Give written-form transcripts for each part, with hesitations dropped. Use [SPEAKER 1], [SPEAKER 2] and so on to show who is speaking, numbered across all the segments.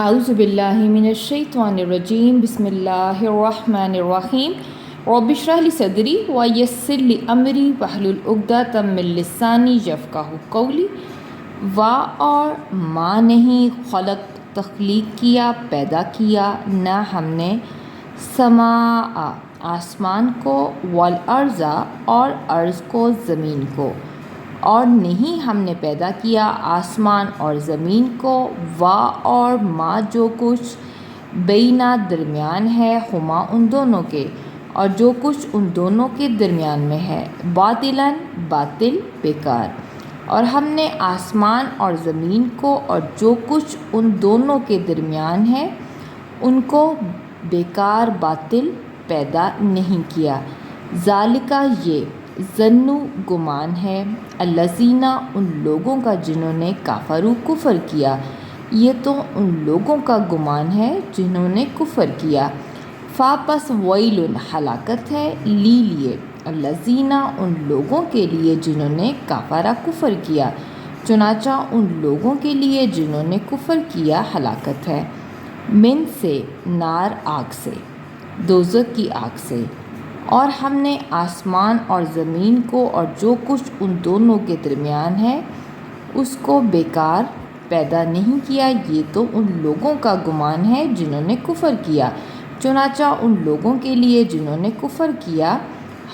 [SPEAKER 1] اعوذ باللہ من الشیطان الرجیم بسم اللہ الرحمن الرحیم رب اشرح لی صدری ویسر لی امری واحلل عقدۃ من لسانی یفقہوا قولی۔ اور ما نہیں خلق تخلیق کیا پیدا کیا نہ ہم نے سماء آسمان کو والارض اور ارض کو زمین کو، اور نہیں ہم نے پیدا کیا آسمان اور زمین کو، اور ما جو کچھ بینا درمیان ہے ہما ان دونوں کے، اور جو کچھ ان دونوں کے درمیان میں ہے، باطلاً باطل بیکار۔ اور ہم نے آسمان اور زمین کو اور جو کچھ ان دونوں کے درمیان ہے ان کو بیکار باطل پیدا نہیں کیا۔ ذالکہ یہ ظنو گمان ہے، الذین ان لوگوں کا جنہوں نے کفروا کفر کیا، یہ تو ان لوگوں کا گمان ہے جنہوں نے کفر کیا۔ پس ویل ہلاکت ہے لیے الذین ان لوگوں کے لیے جنہوں نے کفر کیا، چنانچہ ان لوگوں کے لیے جنہوں نے کفر کیا ہلاکت ہے۔ من سے نار آگ سے، دوزخ کی آگ سے۔ اور ہم نے آسمان اور زمین کو اور جو کچھ ان دونوں کے درمیان ہے اس کو بیکار پیدا نہیں کیا، یہ تو ان لوگوں کا گمان ہے جنہوں نے کفر کیا، چنانچہ ان لوگوں کے لیے جنہوں نے کفر کیا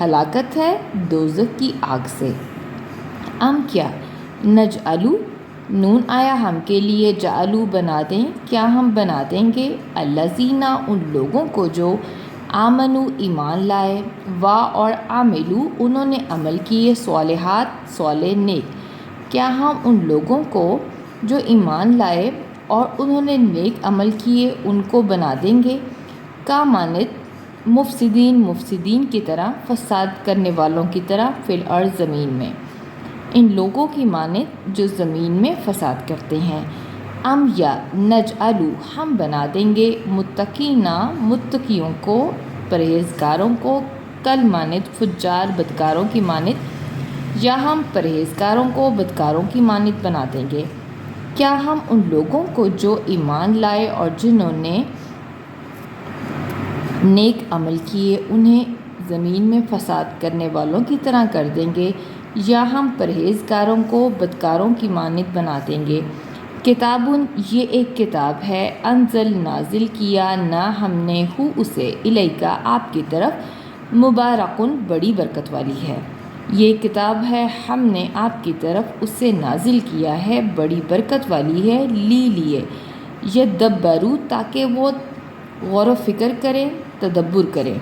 [SPEAKER 1] ہلاکت ہے دوزخ کی آگ سے۔ ام کیا نجعلو نون آیا ہم کے لیے جعلو بنا دیں، کیا ہم بنا دیں گے الذین ان لوگوں کو جو آمنو ایمان لائے، اور عاملو انہوں نے عمل کیے صالحات صالح نیک، کیا ہم ان لوگوں کو جو ایمان لائے اور انہوں نے نیک عمل کیے ان کو بنا دیں گے کا مانت مفسدین کی طرح، فساد کرنے والوں کی طرح، فی الارض زمین میں، ان لوگوں کی مانت جو زمین میں فساد کرتے ہیں۔ ام یا نجعلو ہم بنا دیں گے متقیوں کو پرہیزگاروں کو، کل مانت فجار بدکاروں کی مانت، یا ہم پرہیزگاروں کو بدکاروں کی مانت بنا دیں گے۔ کیا ہم ان لوگوں کو جو ایمان لائے اور جنہوں نے نیک عمل کیے انہیں زمین میں فساد کرنے والوں کی طرح کر دیں گے، یا ہم پرہیزگاروں کو بدکاروں کی مانت بنا دیں گے۔ کتابٌ یہ ایک کتاب ہے، انزل نازل کیا نہ ہم نے اسے الیکا آپ کی طرف، مبارکٌ بڑی برکت والی ہے۔ یہ کتاب ہے ہم نے آپ کی طرف اسے نازل کیا ہے، بڑی برکت والی ہے، لیے یدبروا تاکہ وہ غور و فکر کریں، تدبر کریں،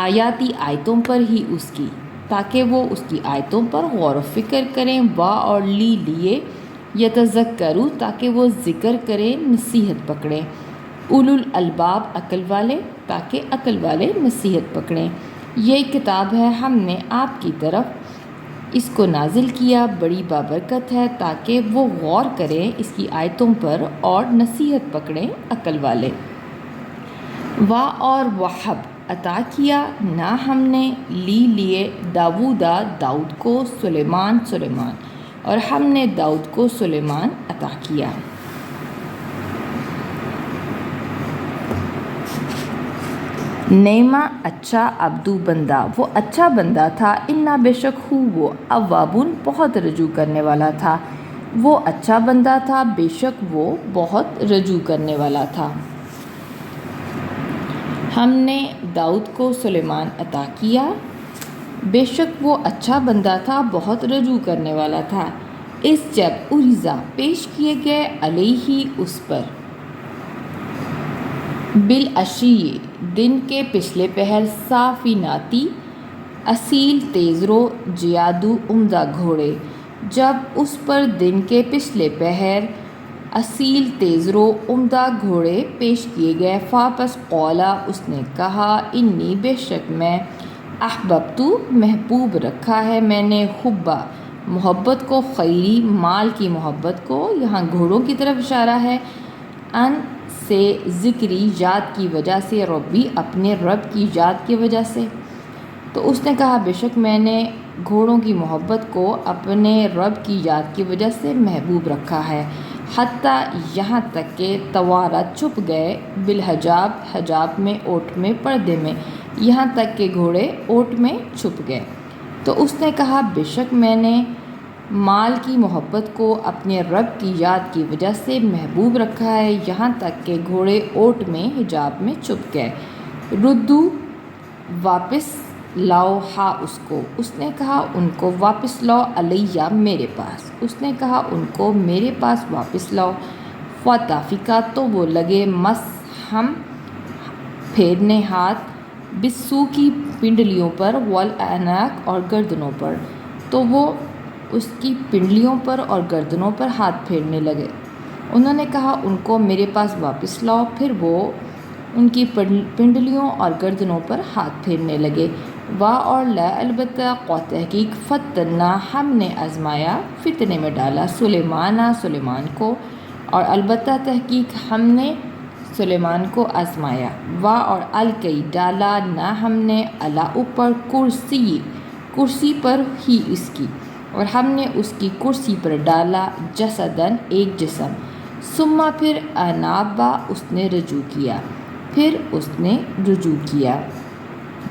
[SPEAKER 1] آیاتی آیتوں پر ہی اس کی، تاکہ وہ اس کی آیتوں پر غور و فکر کریں، اور لیے یتذکروا تاکہ وہ ذکر کریں، نصیحت پکڑیں، اولو الالباب عقل والے تاکہ عقل والے نصیحت پکڑیں۔ یہ کتاب ہے ہم نے آپ کی طرف اس کو نازل کیا، بڑی بابرکت ہے، تاکہ وہ غور کریں اس کی آیتوں پر اور نصیحت پکڑیں عقل والے۔ اور وہب عطا کیا نہ ہم نے لیے داؤد کو سلیمان، اور ہم نے داؤد کو سلیمان عطا کیا۔ نعمہ اچھا عبدو بندہ، وہ اچھا بندہ تھا، انا بے شک وہ اوابٌ بہت رجوع کرنے والا تھا، وہ اچھا بندہ تھا بے شک وہ بہت رجوع کرنے والا تھا۔ ہم نے داؤد کو سلیمان عطا کیا، بے شک وہ اچھا بندہ تھا بہت رجوع کرنے والا تھا۔ اس جب عرض پیش کیے گئے علیہ اس پر، بالعشی دن کے پچھلے پہر، صافناتی اصیل تیزرو، جیادو عمدہ گھوڑے، جب اس پر دن کے پچھلے پہر اصیل تیزرو عمدہ گھوڑے پیش کیے گئے، پس قولا اس نے کہا، انی بے شک میں، احببتو محبوب رکھا ہے میں نے، حبا محبت کو، خیری مال کی محبت کو، یہاں گھوڑوں کی طرف اشارہ ہے، ان سے ذکری یاد کی وجہ سے، ربی اپنے رب کی یاد کی وجہ سے۔ تو اس نے کہا بے شک میں نے گھوڑوں کی محبت کو اپنے رب کی یاد کی وجہ سے محبوب رکھا ہے۔ حتیٰ یہاں تک کہ توارا چھپ گئے بالحجاب حجاب میں اوٹ میں پردے میں، یہاں تک کہ گھوڑے اوٹ میں چھپ گئے۔ تو اس نے کہا بے شک میں نے مال کی محبت کو اپنے رب کی یاد کی وجہ سے محبوب رکھا ہے، یہاں تک کہ گھوڑے اوٹ میں حجاب میں چھپ گئے۔ ردو واپس لاؤ ہا اس کو، اس نے کہا ان کو واپس لاؤ، علیہ میرے پاس، اس نے کہا ان کو میرے پاس واپس لاؤ۔ فطافقہ تو وہ لگے مس ہم پھیرنے ہاتھ، بسو کی پنڈلیوں پر، والاعناق اور گردنوں پر، تو وہ اس کی پنڈلیوں پر اور گردنوں پر ہاتھ پھیرنے لگے۔ انہوں نے کہا ان کو میرے پاس واپس لاؤ، پھر وہ ان کی پنڈلیوں اور گردنوں پر ہاتھ پھیرنے لگے۔ وا اور لا البتہ قو تحقیق فتنا ہم نے آزمایا، فتنے میں ڈالا، سلیمان کو، اور البتہ تحقیق ہم نے سلیمان کو آزمایا۔ وا اور الکئی ڈالا نہ ہم نے علا اوپر کرسی پر ہی اس کی، اور ہم نے اس کی کرسی پر ڈالا جسدن ایک جسم، ثم پھر انابا اس نے رجوع کیا،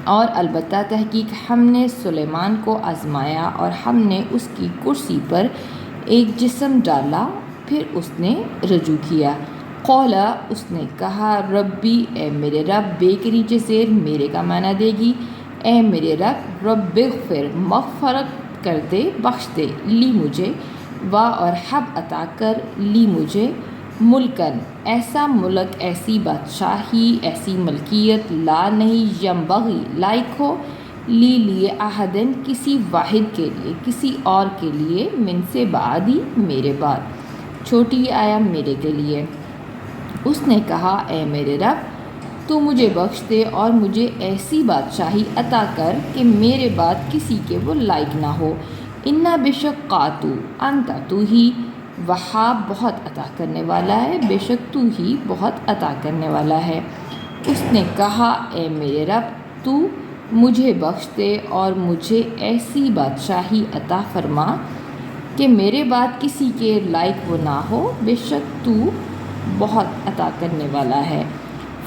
[SPEAKER 1] اور البتہ تحقیق ہم نے سلیمان کو آزمایا اور ہم نے اس کی کرسی پر ایک جسم ڈالا، پھر اس نے رجوع کیا۔ قولا اس نے کہا ربی اے میرے رب، بے کے نیچے زیر میرے کا معنی دے گی، اے میرے رب، رب اغفر مغفرت کر دے، بخش دے، لی مجھے، وا اور حب عطا کر، لی مجھے، ملکن ایسا ملک، ایسی بادشاہی، ایسی ملکیت، لا نہیں ینبغی لائق ہو، لیے احدن کسی واحد کے لیے، کسی اور کے لیے، من سے بعدی میرے بعد، چھوٹی آیا میرے کے لیے۔ اس نے کہا اے میرے رب تو مجھے بخش دے اور مجھے ایسی بادشاہی عطا کر کہ میرے بعد کسی کے وہ لائق نہ ہو۔ انا بے شک قاتو انتا تو ہی، وہاب بہت عطا کرنے والا ہے، بے شک تو ہی بہت عطا کرنے والا ہے۔ اس نے کہا اے میرے رب تو مجھے بخش دے اور مجھے ایسی بادشاہی عطا فرما کہ میرے بعد کسی کے لائق وہ نہ ہو، بے شک تو بہت عطا کرنے والا ہے۔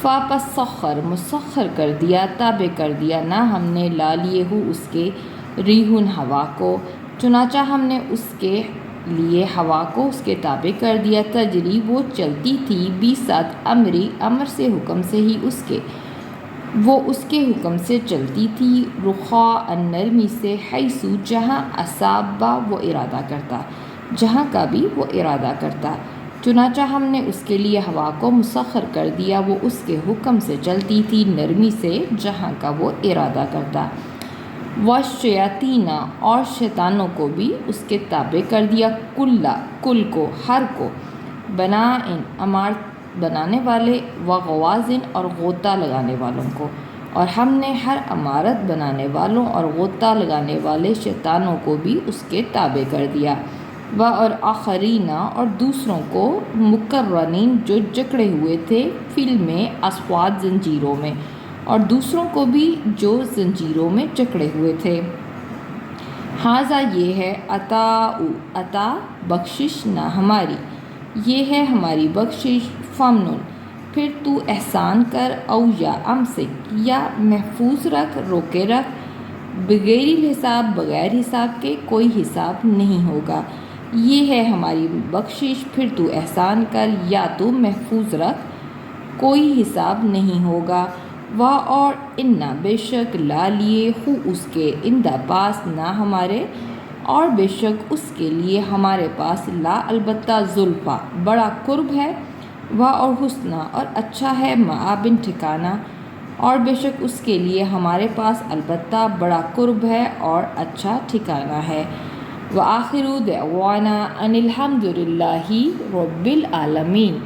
[SPEAKER 1] فاپس سخر مسخر کر دیا، تابع کر دیا نہ ہم نے لا لیے ہو اس کے، ریحن ہوا کو، چنانچہ ہم نے اس کے لیے ہوا کو اس کے تابع کر دیا، تجری وہ چلتی تھی، بیسات امری امر سے حکم سے ہی اس کے، وہ اس کے حکم سے چلتی تھی، رخاء نرمی سے، حیثو جہاں، اصابہ وہ ارادہ کرتا، جہاں کا بھی وہ ارادہ کرتا، چنانچہ ہم نے اس کے لیے ہوا کو مسخر کر دیا، وہ اس کے حکم سے چلتی تھی نرمی سے، جہاں کا وہ ارادہ کرتا۔ والشیاطین اور شیطانوں کو بھی اس کے تابع کر دیا، کل کو، ہر کو، بنائن عمارت بنانے والے، وغوازن اور غوطہ لگانے والوں کو، اور ہم نے ہر عمارت بنانے والوں اور غوطہ لگانے والے شیطانوں کو بھی اس کے تابع کر دیا۔ اور آخرین اور دوسروں کو، مقرنین جو جکڑے ہوئے تھے، فل میں اسواد زنجیروں میں، اور دوسروں کو بھی جو زنجیروں میں جکڑے ہوئے تھے۔ ہاذا یہ ہے، عطا بخشش نہ ہماری، یہ ہے ہماری بخشش، فمنن پھر تو احسان کر، او یا امسک یا محفوظ رکھ، روکے رکھ، بغیر الحساب بغیر حساب کے، کوئی حساب نہیں ہوگا، یہ ہے ہماری بخشش، پھر تو احسان کر یا تو محفوظ رکھ، کوئی حساب نہیں ہوگا۔ وا اور انا بے شک لا لیے ہو اس کے، اندہ پاس نہ ہمارے، اور بے شک اس کے لیے ہمارے پاس، لا البتہ زلفا بڑا قرب ہے، وا اور حسنہ اور اچھا ہے، مآبن ٹھکانہ، اور بے شک اس کے لیے ہمارے پاس البتہ بڑا قرب ہے اور اچھا ٹھکانہ ہے۔ وآخر دعوانا ان الحمد للہ رب العالمین۔